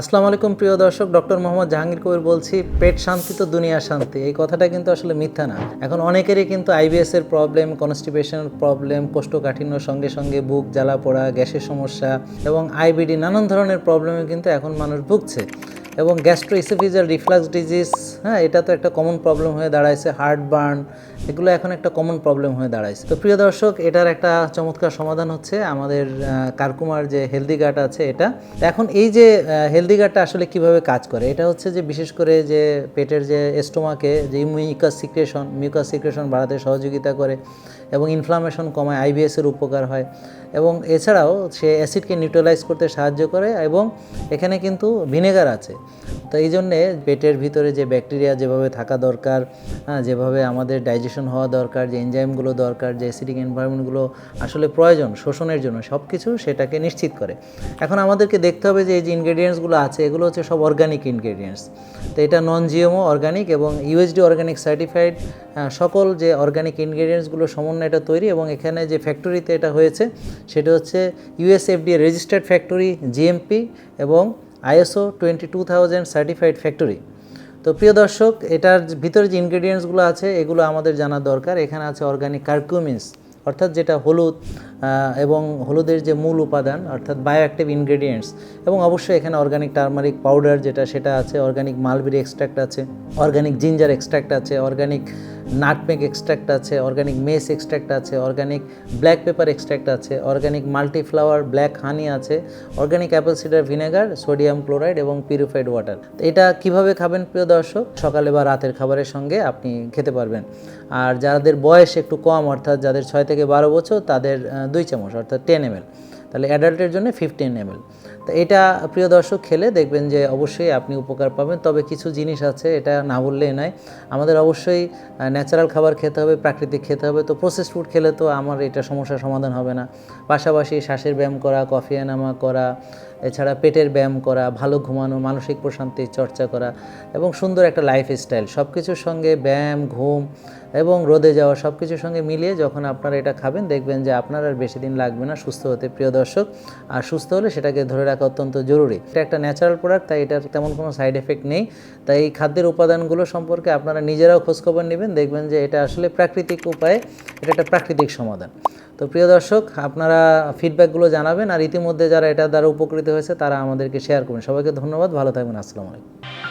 আসসালামু আলাইকুম প্রিয় দর্শক, ডক্টর মোহাম্মদ জাহাঙ্গীর কবির বলছি। পেট শান্তি তো দুনিয়া শান্তি, এই কথাটা কিন্তু আসলে মিথ্যা না। এখন অনেকেরই কিন্তু আইবিএস এর প্রবলেম, কনস্টিপেশনের প্রবলেম, কোষ্ঠকাঠিন্য, সঙ্গে সঙ্গে বুক জ্বালা পোড়া, গ্যাসের সমস্যা এবং আইবিডি নানান ধরনের প্রবলেমে কিন্তু এখন মানুষ ভুগছে। এবং গ্যাস্ট্রোইসোফেজিয়াল রিফ্লাক্স ডিজিজ, এটা তো একটা কমন প্রবলেম হয়ে দাঁড়াইছে। হার্ট বার্ন, এগুলো এখন একটা কমন প্রবলেম হয়ে দাঁড়াইছে। তো প্রিয় দর্শক, এটার একটা চমৎকার সমাধান হচ্ছে আমাদের কারকুমার যে হেলদি গাট আছে এটা। এখন এই যে হেলদি গাটটা আসলে কিভাবে কাজ করে, এটা হচ্ছে যে বিশেষ করে যে পেটের যে স্টোমাকে যে মিউকাস সিক্রেশন বাড়াতে সহযোগিতা করে এবং ইনফ্লামেশন কমায়, আইবিএসের উপকার হয় এবং এছাড়াও সে অ্যাসিডকে নিউট্রালাইজ করতে সাহায্য করে এবং এখানে কিন্তু ভিনেগার আছে। তো এই জন্যে পেটের ভিতরে যে ব্যাকটেরিয়া যেভাবে থাকা দরকার, যেভাবে আমাদের ডাইজেশন হওয়া দরকার, যে এনজাইমগুলো দরকার, যে অ্যাসিডিক এনভায়রনমেন্টগুলো আসলে প্রয়োজন শোষণের জন্য, সব কিছু সেটাকে নিশ্চিত করে। এখন আমাদেরকে দেখতে হবে যে এই যে ইনগ্রেডিয়েন্টসগুলো আছে এগুলো হচ্ছে সব অর্গানিক ইনগ্রেডিয়েন্টস। তো এটা নন জিএমও অর্গানিক এবং ইউএসডি অর্গানিক সার্টিফাইড, সকল যে অর্গানিক ইনগ্রেডিয়েন্টসগুলো সমন্বয়ে এটা তৈরি। এবং এখানে যে ফ্যাক্টরিতে এটা হয়েছে সেটা হচ্ছে ইউএসএফডিএ রেজিস্টার্ড ফ্যাক্টরি, জিএমপি এবং ISO 22000 সার্টিফাইড ফ্যাক্টরি। তো প্রিয় দর্শক, এটার ভিতরে যে ইনগ্রেডিয়েন্টসগুলো আছে এগুলো আমাদের জানা দরকার। এখানে আছে অর্গানিক কারকুমিনস, অর্থাৎ যেটা হলুদ এবং হলুদের যে মূল উপাদান, অর্থাৎ বায়োঅ্যাক্টিভ ইনগ্রেডিয়েন্টস। এবং অবশ্যই এখানে অর্গানিক টার্মারিক পাউডার সেটা আছে, অর্গানিক মালবেরি এক্সট্র্যাক্ট আছে, অর্গানিক জিঞ্জার এক্সট্র্যাক্ট আছে, অর্গানিক নাটমেগ এক্সট্র্যাক্ট আছে, অর্গানিক মেস এক্সট্র্যাক্ট আছে, অর্গানিক ব্ল্যাক পেপার এক্সট্র্যাক্ট আছে, অর্গানিক মাল্টিফ্লাওয়ার ব্ল্যাক হানি আছে, organic Apple cider vinegar, sodium chloride এবং পিউরিফাইড ওয়াটার। এটা কিভাবে খাবেন প্রিয় দর্শক? সকালে বা রাতের খাবারের সঙ্গে আপনি খেতে পারবেন। আর যাদের বয়স একটু কম, অর্থাৎ যাদের 6 থেকে 12 বছর, তাদের 2 চামচ অর্থাৎ 10 ml। তাহলে অ্যাডাল্টের জন্য 15 ml। তো এটা প্রিয় দর্শক খেলে দেখবেন যে অবশ্যই আপনি উপকার পাবেন। তবে কিছু জিনিস আছে, এটা না বললেই নয়, আমাদের অবশ্যই ন্যাচারাল খাবার খেতে হবে, প্রাকৃতিক খেতে হবে। তো প্রসেসড ফুড খেলে তো আমার এটা সমস্যার সমাধান হবে না। পাশাপাশি শ্বাসের ব্যায়াম করা, কফি এনামা করা, এছাড়া পেটের ব্যায়াম করা, ভালো ঘুমানো, মানসিক প্রশান্তির চর্চা করা এবং সুন্দর একটা লাইফস্টাইল, সব কিছুর সঙ্গে ব্যায়াম, ঘুম এবং রোদে যাওয়া, সব কিছুর সঙ্গে মিলিয়ে যখন আপনারা এটা খাবেন দেখবেন যে আপনার আর বেশি দিন লাগবে না সুস্থ হতে প্রিয় দর্শক। আর সুস্থ হলে সেটাকে ধরে রাখা অত্যন্ত জরুরি। এটা একটা ন্যাচারাল প্রোডাক্ট, তাই এটার তেমন কোনো সাইড এফেক্ট নেই। তাই এই খাদ্যের উপাদানগুলো সম্পর্কে আপনারা নিজেরাও খোঁজখবর নেবেন, দেখবেন যে এটা আসলে প্রাকৃতিক উপায়ে এটা একটা প্রাকৃতিক সমাধান। তো প্রিয় দর্শক, আপনারা ফিডব্যাকগুলো জানাবেন আর ইতিমধ্যে যারা এটা দ্বারা উপকৃত হয়েছে তারা আমাদেরকে শেয়ার করবেন। সবাইকে ধন্যবাদ, ভালো থাকবেন, আসসালামু আলাইকুম।